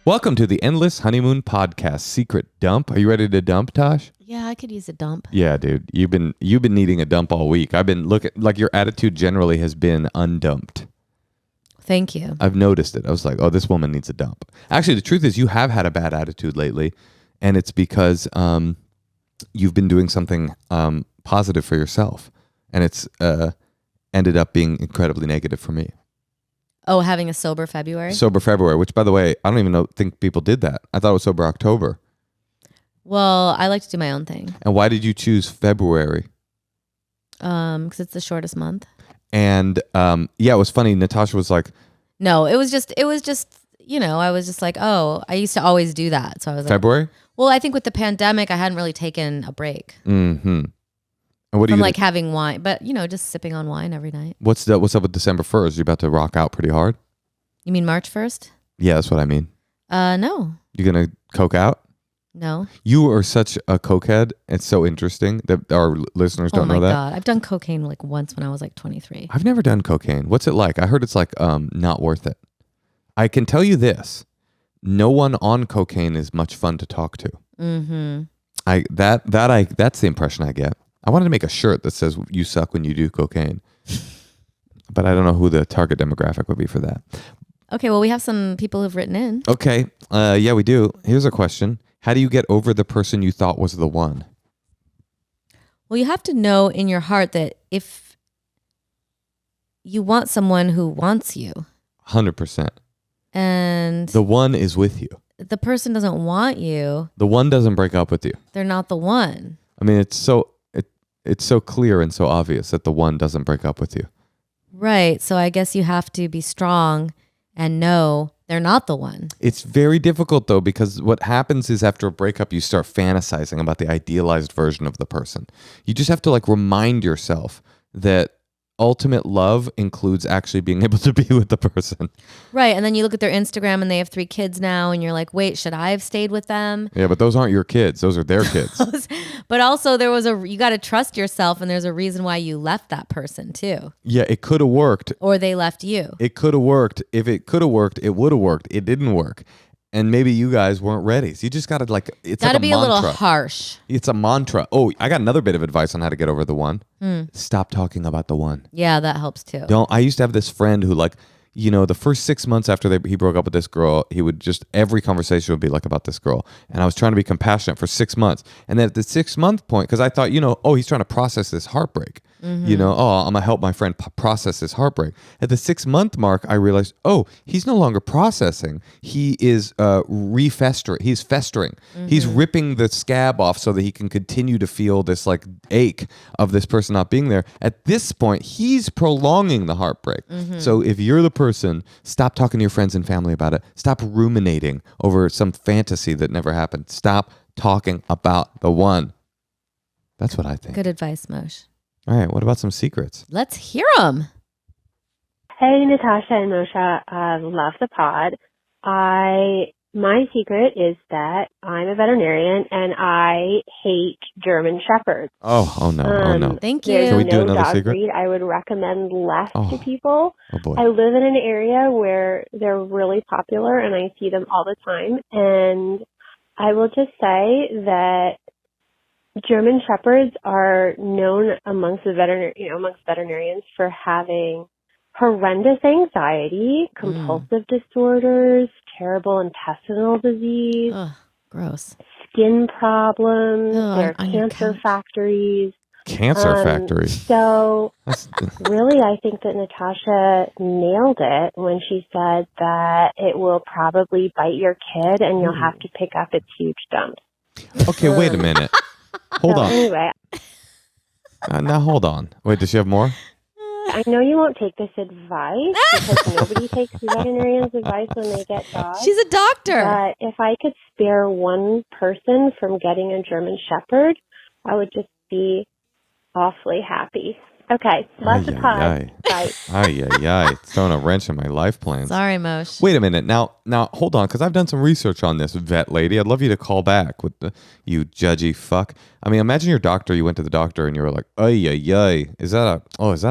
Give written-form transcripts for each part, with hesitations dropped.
Welcome to the Endless Honeymoon Podcast Secret Dump. Are you ready to dump, Tosh? Yeah, I could use a dump. Yeah, dude. You've been needing a dump all week. I've been looking like your attitude generally has been undumped. Thank you. I've noticed it. I was like, oh, this woman needs a dump. Actually, the truth is you have had a bad attitude lately, and it's because you've been doing something positive for yourself, and it's ended up being incredibly negative for me. Oh, having a sober February? Sober February, which, by the way, I don't even think people did that. I thought it was Sober October. Well, I like to do my own thing. And why did you choose February? Because it's the shortest month. And it was funny. Natasha was like, No, it was just, I was just like, oh, I used to always do that. So I was February? Like, well, I think with the pandemic, I hadn't really taken a break. Mm-hmm. And what from like having wine, but just sipping on wine every night. What's up with December 1st? You about to rock out pretty hard? You mean March 1st? Yeah, that's what I mean. No. You're going to coke out? No. You are such a cokehead. It's so interesting that our listeners don't know that. Oh my God. I've done cocaine like once when I was like 23. I've never done cocaine. What's it like? I heard it's like not worth it. I can tell you this. No one on cocaine is much fun to talk to. Mm-hmm. That's the impression I get. I wanted to make a shirt that says "You suck when you do cocaine," but I don't know who the target demographic would be for that. Okay, well, we have some people who've written in. Okay, yeah, we do. Here's a question: how do you get over the person you thought was the one? Well, you have to know in your heart that if you want someone who wants you, 100%, and the one is with you, the person doesn't want you, the one doesn't break up with you. They're not the one. I mean, it's so clear and so obvious that the one doesn't break up with you. Right. So I guess you have to be strong and know they're not the one. It's very difficult, though, because what happens is after a breakup, you start fantasizing about the idealized version of the person. You just have to remind yourself that ultimate love includes actually being able to be with the person. Right. And then you look at their Instagram and they have 3 kids now and you're like, wait, should I have stayed with them? Yeah, but those aren't your kids. Those are their kids. But also you got to trust yourself, and there's a reason why you left that person too. Yeah, it could have worked. Or they left you. It could have worked. If it could have worked, it would have worked. It didn't work. And maybe you guys weren't ready. So you just got to it's got to like be a little harsh. It's a mantra. Oh, I got another bit of advice on how to get over the one. Stop talking about the one. Yeah, that helps too. I used to have this friend who the first 6 months after he broke up with this girl, he would just, every conversation would be about this girl. And I was trying to be compassionate for 6 months. And then at the 6-month point, because I thought, he's trying to process this heartbreak. I'm going to help my friend process this heartbreak. At the 6-month mark, I realized, he's no longer processing. He is refestering. He's festering. He's ripping the scab off so that he can continue to feel this ache of this person not being there. At this point, he's prolonging the heartbreak. So if you're the person, stop talking to your friends and family about it. Stop ruminating over some fantasy that never happened. Stop talking about the one. That's what I think. Good advice, Moshe. All right, what about some secrets? Let's hear them. Hey, Natasha and Moshe. Love the pod. My secret is that I'm a veterinarian and I hate German Shepherds. Oh no. Thank you. There's Can we do no another dog secret? breed I would recommend less to people. Oh boy. I live in an area where they're really popular and I see them all the time. And I will just say that German Shepherds are known amongst veterinarians for having horrendous anxiety, compulsive disorders, terrible intestinal disease, Ugh, gross. skin problems, Ugh, they're on your cancer couch. factories. Cancer factory. So really, I think that Natasha nailed it when she said that it will probably bite your kid and you'll have to pick up its huge dumps. Okay, wait a minute. Hold on. Anyway, Now hold on. Wait, does she have more? I know you won't take this advice because nobody takes veterinarians' advice when they get dogs. She's a doctor. But if I could spare one person from getting a German Shepherd, I would just be awfully happy. Okay, love the pod. Bye. It's throwing a wrench in my life plans. Sorry, Moshe. Wait a minute. Now, hold on, because I've done some research on this vet lady. I'd love you to call back with you judgy fuck. I mean, imagine your doctor. You went to the doctor and you were like, ay. Is that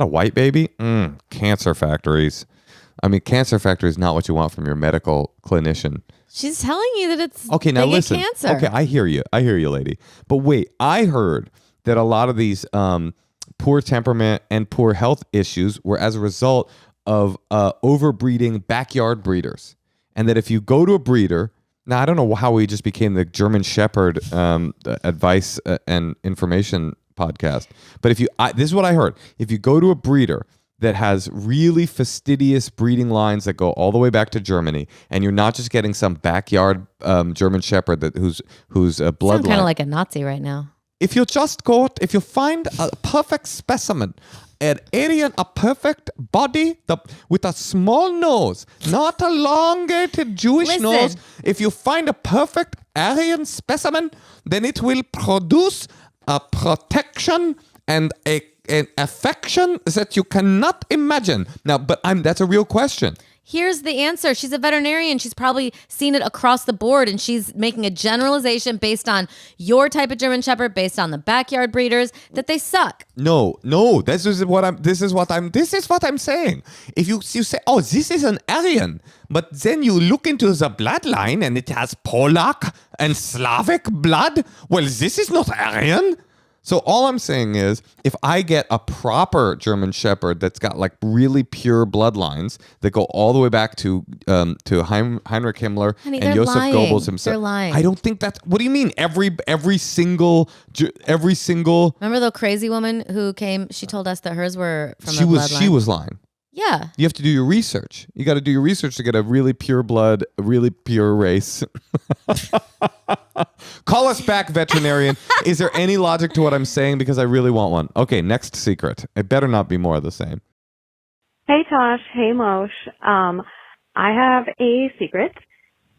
a white baby? Cancer factories. I mean, cancer factor is not what you want from your medical clinician. She's telling you that it's Okay, now they get listen. cancer. Okay, I hear you, lady. But wait, I heard that a lot of these poor temperament and poor health issues were as a result of overbreeding backyard breeders, and that if you go to a breeder, now I don't know how we just became the German Shepherd advice and information podcast, but this is what I heard: if you go to a breeder that has really fastidious breeding lines that go all the way back to Germany, and you're not just getting some backyard German Shepherd whose bloodline. I'm kind of like a Nazi right now. If you find a perfect specimen, an Aryan, a perfect body with a small nose, not a elongated Jewish nose, if you find a perfect Aryan specimen, then it will produce a protection and an affection that you cannot imagine. Now, but that's a real question. Here's the answer. She's a veterinarian. She's probably seen it across the board, and she's making a generalization based on your type of German Shepherd, based on the backyard breeders, that they suck. No. This is what I'm saying. If you say, oh, this is an Aryan, but then you look into the bloodline and it has Polak and Slavic blood. Well, this is not Aryan. So all I'm saying is, if I get a proper German Shepherd that's got like really pure bloodlines that go all the way back to Heinrich Himmler and Joseph Goebbels himself, they're lying. I don't think that's. What do you mean? Every single. Remember the crazy woman who came? She told us that hers were from the bloodline. She was lying. Yeah. You have to do your research. You got to do your research to get a really pure blood, a really pure race. Call us back, veterinarian. Is there any logic to what I'm saying? Because I really want one. Okay, next secret. It better not be more of the same. Hey, Tosh. Hey, Moshe. I have a secret.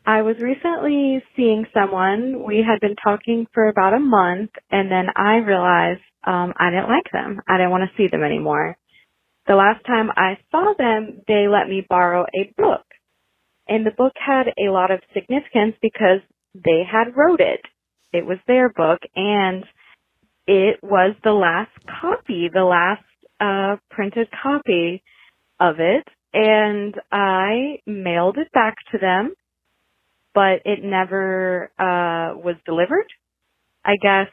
I was recently seeing someone. We had been talking for about a month, and then I realized I didn't like them. I didn't want to see them anymore. The last time I saw them, they let me borrow a book. And the book had a lot of significance because they had wrote it. It was their book, and it was the last copy, the last printed copy of it. And I mailed it back to them, but it never was delivered. I guess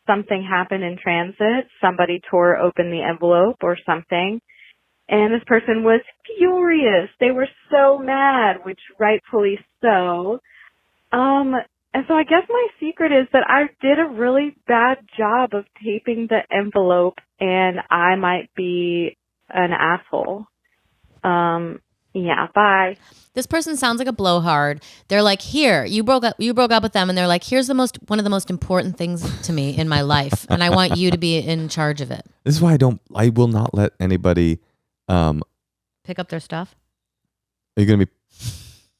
something happened in transit. Somebody tore open the envelope or something. And this person was furious. They were so mad, which rightfully so. And so I guess my secret is that I did a really bad job of taping the envelope, and I might be an asshole. Yeah, bye. This person sounds like a blowhard. They're like, here, you broke up with them, and they're like, here's one of the most important things to me in my life, and I want you to be in charge of it. This is why I will not let anybody pick up their stuff. Are you going to be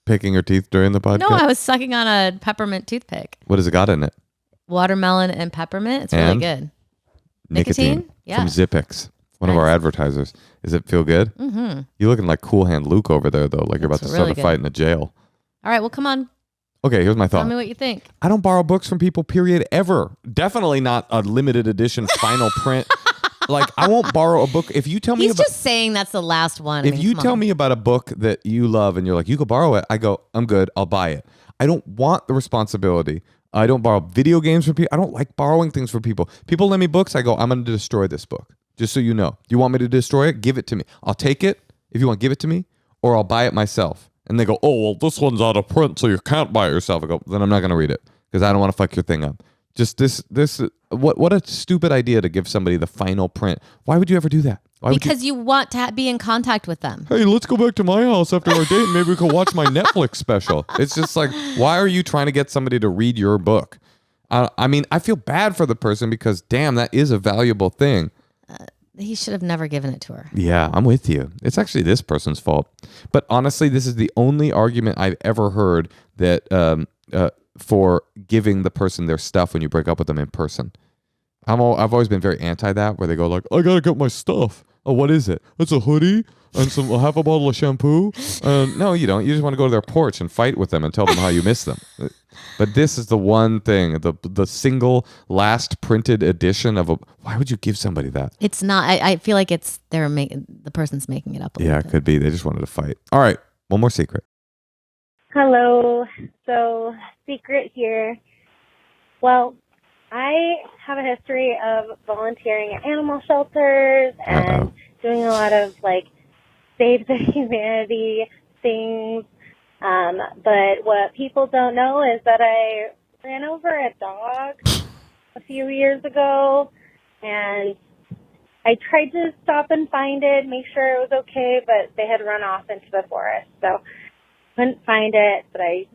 picking your teeth during the podcast? No, I was sucking on a peppermint toothpick. What has it got in it? Watermelon and peppermint. It's really good. Nicotine? Yeah. From Zippix. One of our advertisers. Does it feel good? Mm-hmm. You're looking like Cool Hand Luke over there, though. Like you're about to start a fight in a jail. All right, well, come on. Okay, here's my thought. Tell me what you think. I don't borrow books from people, period, ever. Definitely not a limited edition final print. Like, I won't borrow a book. If you tell me He's just saying that's the last one. If you tell me about a book that you love and you're like, you could borrow it, I go, I'm good. I'll buy it. I don't want the responsibility. I don't borrow video games from people. I don't like borrowing things from people. People lend me books. I go, I'm going to destroy this book. Just so you know. You want me to destroy it? Give it to me. I'll take it if you want to give it to me, or I'll buy it myself. And they go, oh, well, this one's out of print, so you can't buy it yourself. I go, then I'm not going to read it because I don't want to fuck your thing up. Just what a stupid idea to give somebody the final print. Why would you ever do that? Because you want to be in contact with them. Hey, let's go back to my house after our date. Maybe we can watch my Netflix special. It's just like, why are you trying to get somebody to read your book? I mean, I feel bad for the person because, damn, that is a valuable thing. He should have never given it to her. Yeah, I'm with you. It's actually this person's fault. But honestly, this is the only argument I've ever heard that for giving the person their stuff when you break up with them in person. I've always been very anti that, where they go like, I gotta get my stuff. Oh, what is it? It's a hoodie and half a bottle of shampoo. No, you don't. You just want to go to their porch and fight with them and tell them how you miss them. But this is the one thing, the single last printed edition of a. Why would you give somebody that? It's not. I feel like it's the person's making it up. Yeah, it could be. They just wanted to fight. All right, one more secret. Hello. So, secret here. Well, I have a history of volunteering at animal shelters and doing a lot of Save the Humanity things. But what people don't know is that I ran over a dog a few years ago, and I tried to stop and find it, make sure it was okay, but they had run off into the forest. So couldn't find it, but I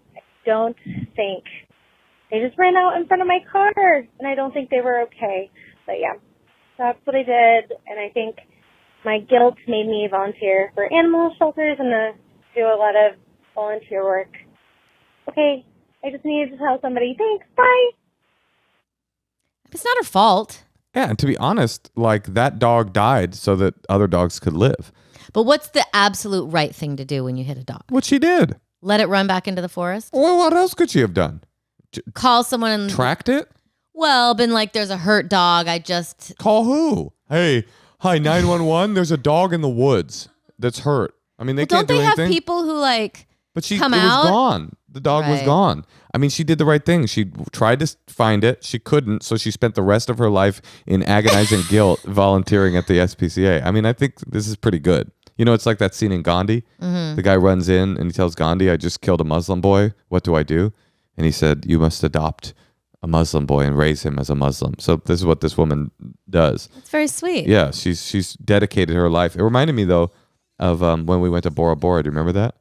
don't think they just ran out in front of my car, and I don't think they were okay. But yeah, that's what I did, and I think my guilt made me volunteer for animal shelters and do a lot of volunteer work. Okay, I just needed to tell somebody. Thanks, bye. It's not her fault. Yeah, and to be honest, that dog died so that other dogs could live. But what's the absolute right thing to do when you hit a dog? What she did. Let it run back into the forest? Well, what else could she have done? Call someone and Tracked it? Well, been there's a hurt dog. Call who? Hey, hi, 911. There's a dog in the woods that's hurt. I mean, they can't do anything. Don't they have people who But it come was out? gone. The dog was Right. gone. I mean, she did the right thing. She tried to find it. She couldn't. So she spent the rest of her life in agonizing guilt volunteering at the SPCA. I mean, I think this is pretty good. You know, it's like that scene in Gandhi. Mm-hmm. The guy runs in and he tells Gandhi, I just killed a Muslim boy. What do I do? And he said, you must adopt a Muslim boy and raise him as a Muslim. So this is what this woman does. It's very sweet. Yeah, she's dedicated her life. It reminded me, though, of when we went to Bora Bora. Do you remember that?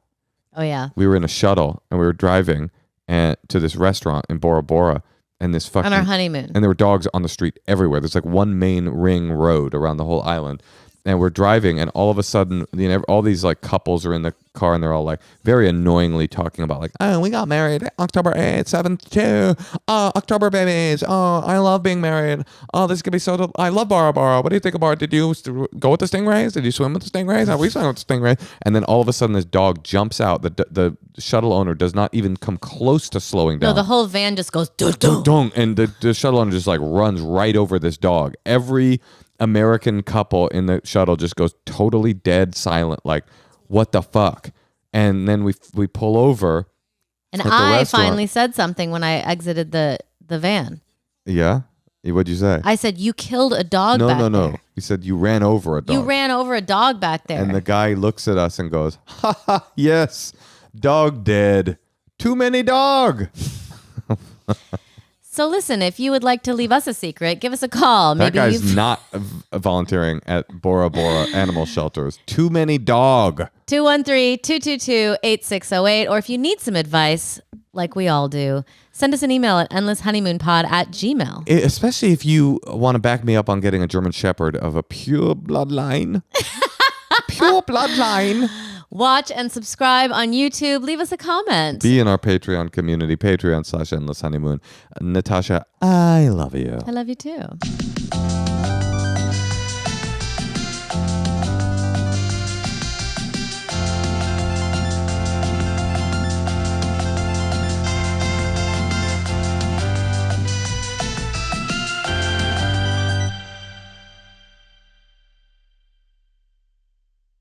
Oh, yeah. We were in a shuttle and we were driving to this restaurant in Bora Bora, and this fucking On our honeymoon. and there were dogs on the street everywhere. There's one main ring road around the whole island, and we're driving, and all of a sudden, all these couples are in the car, and they're all very annoyingly talking about oh, we got married October 8th, 72, October babies, oh, I love being married, oh, this is gonna be so I love Bora Bora. What do you think about it? Did you go with the stingrays? Did you swim with the stingrays? Have we swam with the stingrays? And then all of a sudden this dog jumps out. The shuttle owner does not even come close to slowing down. No, the whole van just goes dun, dun. Dong, and the shuttle owner just runs right over this dog. Every American couple in the shuttle just goes totally dead silent, what the fuck? And then we pull over. And at the I restaurant. finally said something when I exited the van. Yeah? What'd you say? I said, you killed a dog back No. there. You said you ran over a dog. You ran over a dog back there. And the guy looks at us and goes, ha ha, yes, dog dead. Too many dog. So listen, if you would like to leave us a secret, give us a call. That Maybe guy's not volunteering at Bora Bora animal shelters. Too many dog. 213-222-8608. Or if you need some advice, like we all do, send us an email at endlesshoneymoonpod@gmail.com. Especially if you want to back me up on getting a German Shepherd of a pure bloodline. Pure bloodline. Watch and subscribe on YouTube. Leave us a comment. Be in our Patreon community, Patreon/Endless Honeymoon. Natasha, I love you. I love you too.